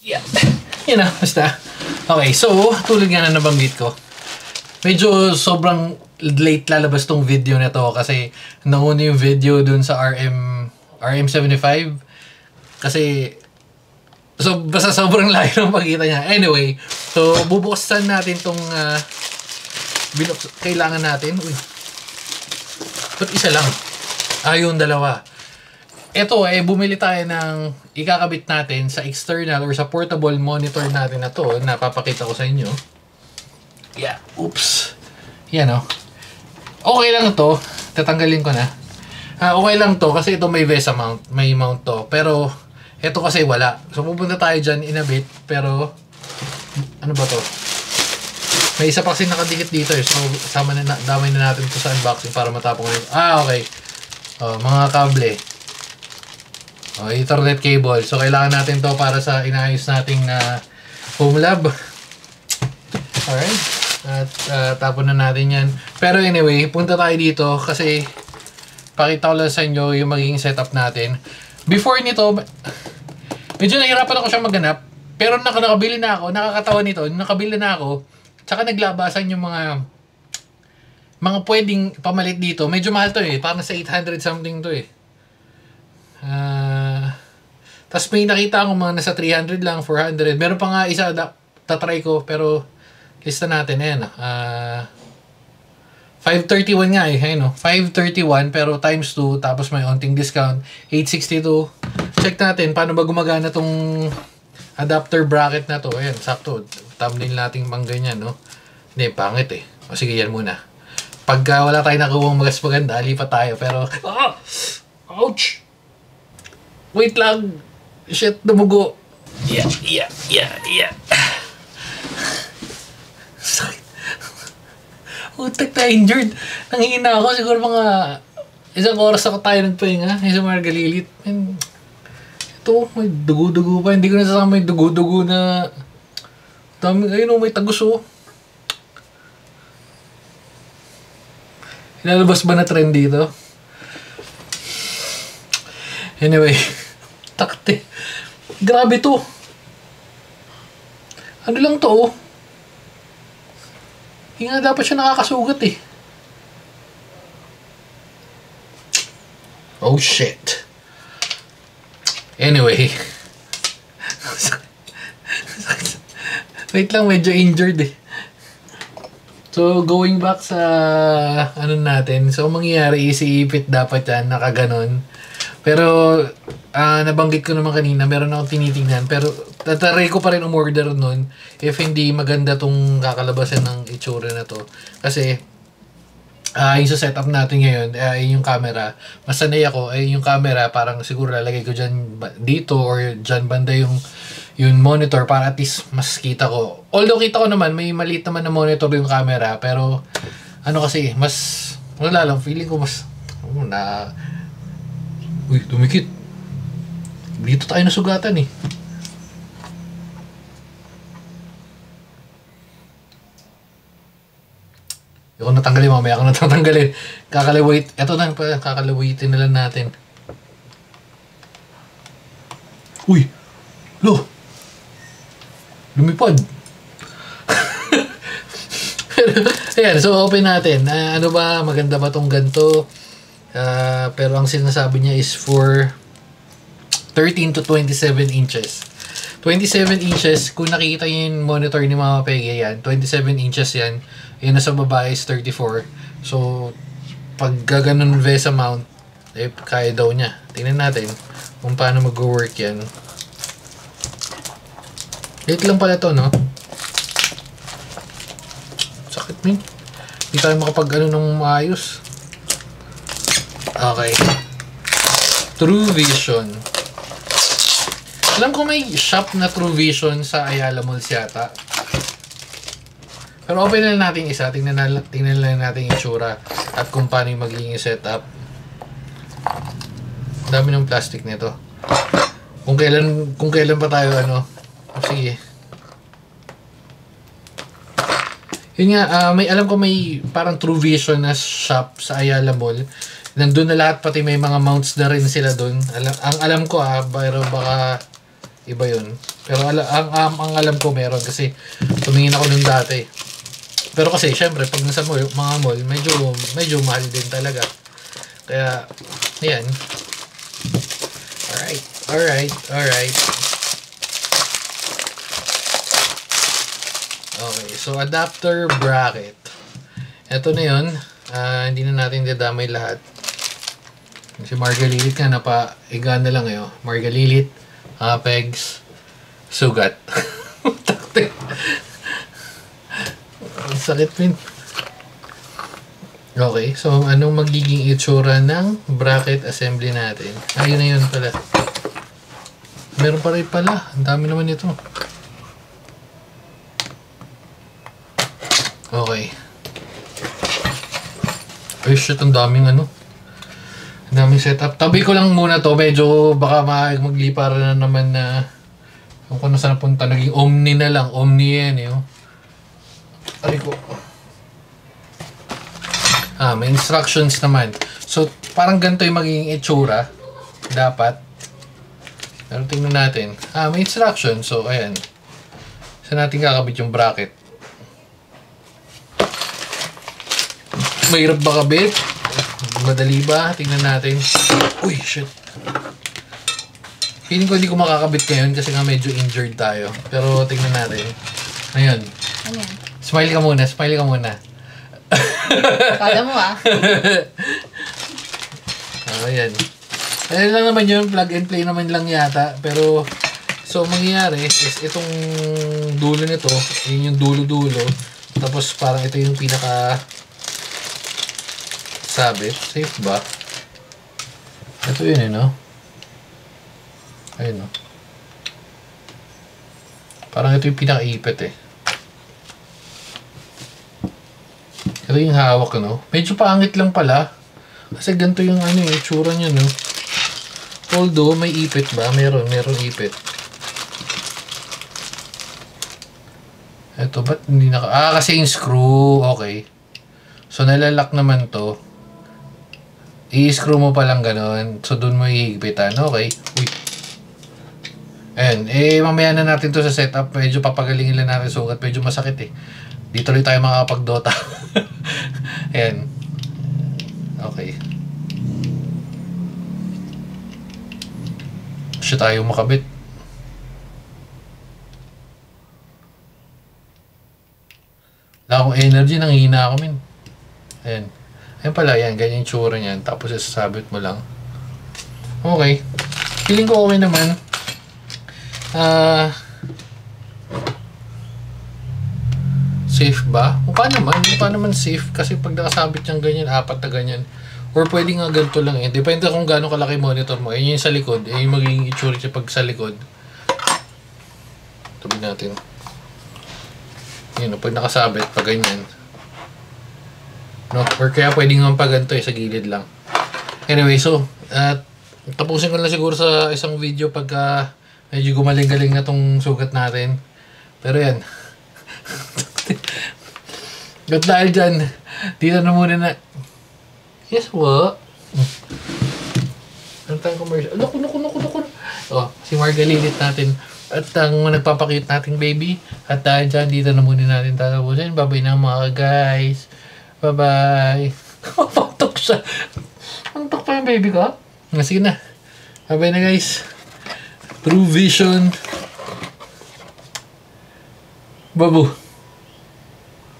Yeah. Yun na, basta. Okay, so, tulad nga na nabanggit ko, medyo sobrang late lalabas tong video na to kasi nauna yung video dun sa RM75 kasi so basta sobrang layo ng pagkita niya. Anyway, so bubuksan natin tong kailangan natin. Uy. Ba't isa lang? Yung dalawa. Ito bumili tayo ng ikakabit natin sa external or sa portable monitor natin na to. Napapakita ko sa inyo. Yeah, oops. Yan okay lang to. Tatanggalin ko na. Okay lang to kasi ito may VESA mount. May mount to. Pero ito kasi wala. So pupunta tayo dyan inabit. Pero ano ba to? May isa pa kasi nakadikit dito eh. So damay na natin to sa unboxing para matapong na. Okay. Mga kable. Ethernet cable. So kailangan natin to para sa inaayos nating home lab. Alright. At tapon na natin yan. Pero anyway, punta tayo dito kasi pakita ko lang sa inyo yung magiging setup natin. Before nito, medyo nahirapan ako siya maghanap. Pero nakabili na ako. Nakakatawa nito. Nakabili na ako. Tsaka naglabasan yung mga pwedeng pamalit dito. Medyo mahal to eh. Parang sa 800 something to eh. Tapos may nakita akong mga nasa 300 lang, 400. Meron pa nga isa tatry ko pero lista natin ayan 531 nga eh, ayun 531 pero times 2 tapos may onting discount 862. Check natin paano ba gumagana tong adapter bracket na to. Ayan, sakto. Thumbnail nating pang ganyan, Hindi, pangit eh. Sige, yan muna. Pagka wala tayong nakuwang magas maganda, lipat tayo. Pero, ouch! Wait lang. Shit, dumugo. Yeah. Sakit. Utak na injured. Nangihina ako. Siguro mga isang oras ako tayo nagpahinga. Isang margalilit. Ito, may dugo-dugo pa. Hindi ko nasasama may dugo-dugo na dami. Ayun may tagos Ilalabas ba na trend dito? Anyway. Takte. Grabe to. Ano lang to Hindi nga dapat siya nakakasugat eh. Oh shit. Anyway. Wait lang, medyo injured eh. So, going back sa natin. So, mangyayari isiipit dapat yan, nakaganon. Pero, nabanggit ko naman kanina, meron akong tinitingnan. Pero, tataray ko pa rin umorder nun if hindi maganda tong kakalabasan ng itsura na to. Kasi, yung sa setup natin ngayon, yung camera, mas sanay ako, yung camera, parang siguro lalagay ko dyan dito or dyan banda yung monitor para at least mas kita ko. Although kita ko naman, may maliit naman na monitor yung camera, pero kasi, mas, wala lang, feeling ko mas, uy, tumikit. Dito tayo nasugatan eh. Ako natanggalin, mamaya ako natanggalin. Kakalawait. Ito na, kakalawitin na lang natin. Uy! Lo! Lumipad! Ayan, so open natin. Ano ba, maganda ba tong ganito? Pero ang sinasabi niya is for 13 to 27 inches. 27 inches, kung nakikita yung monitor ni Mama Peggy yan, 27 inches yan. Yung nasa baba is 34. So, pag gaganon VESA mount, kaya daw niya. Tingnan natin kung paano mag-work yan. Late lang pala to, Sakit min. Hindi tayo makapag ng maayos. Okay. True Vision. Alam ko may shop na True Vision sa Ayala Malls yata. Pero open na natin isa. Tingnan lang natin yung itsura at kung paano yung magiging setup. Dami ng plastic nito. Kung kailan pa tayo sige. Yun nga, alam ko may parang True Vision na shop sa Ayala Mall. Nandun na lahat, pati may mga mounts na rin sila dun. Ang alam ko pero baka Iba yun. Pero ang alam ko meron kasi tumingin ako nung dati. Pero kasi syempre pag nasa mall, mga mall, medyo mahal din talaga. Kaya ayan. Alright. Okay, so adapter bracket. Ito na yun. Hindi na natin dadamay lahat. Si Margalilit nga napaiga na lang yun. Margalilit, pegs, sugat. Takte. Ang sakit min. Okay, so anong magiging itsura ng bracket assembly natin? Ayun na yun pala. Meron pa rin pala. Ang dami naman ito. Okay. Ay shit, ang daming ano. Ang daming setup. Tabi ko lang muna to. Medyo baka magliparan na naman na kung ano saan napunta. Naging Omni na lang. Omni yan eh. Ay ko. May instructions naman. So, parang ganito yung magiging itsura. Dapat. Pero tingnan natin. May instructions. So, ayan. Saan natin kakabit yung bracket? Mahirap ba kabit? Madali ba? Tingnan natin. Uy, shit. Feeling ko hindi ko makakabit ngayon kasi nga medyo injured tayo. Pero tingnan natin. Ayun. Ayan. Smile ka muna. Kala mo Ayan. Ayan lang naman yun. Plug and play naman lang yata. Pero, so mangyayari is itong dulo nito. Yun yung dulo-dulo. Tapos parang ito yung pinaka sabit. Safe ba? Ito yun no? Ayun no? Parang ito yung pinaka-ipit Ito yung hawak no? Medyo pangit lang pala. Kasi ganito yung itsura niya no? Although may ipit ba? Meron ipit. Ito ba't hindi kasi yung screw. Okay. So nalalak naman to. I-screw mo pa lang gano'n. So, doon mo hihigpitan. Okay. Uy. Ayan. Mamaya na natin to sa setup. Medyo papagalingin lang natin sugat. Medyo masakit Dito ulit tayo makakapag-Dota. Ayan. Okay. Siya tayo makabit. Wala akong energy. Nanghihina ako min. Ayan. Ayan pala, yan. Ganyan yung tsura niyan. Tapos isasabit mo lang. Okay. Feeling ko okay naman. Safe ba? Mukha naman safe. Kasi pag nakasabit niyang ganyan, apat na ganyan. Or pwede nga ganito lang Depende kung gaano kalaki monitor mo. Ayan yung sa likod. Ayan yung magiging itsura siya pag sa likod. Tabi natin. Yun, pag nakasabit, pag ganyan. No? Or kaya pwedeng naman pa ganito sa gilid lang. Anyway, so tapusin ko lang siguro sa isang video pagka medyo gumaling-galing na tong sugat natin. Pero yan. At dahil dyan, dito na muna na. Yes, what? Ano tayong commercial? Naku. Si Margalilit natin. At ang nagpapakita nating baby. At dahil dyan, dito na muna natin tatapusin. Babay na mga guys. Bye-bye. Patok siya. Patok pa yung baby ko. Sige na. Bye-bye na guys. True Vision. Babu.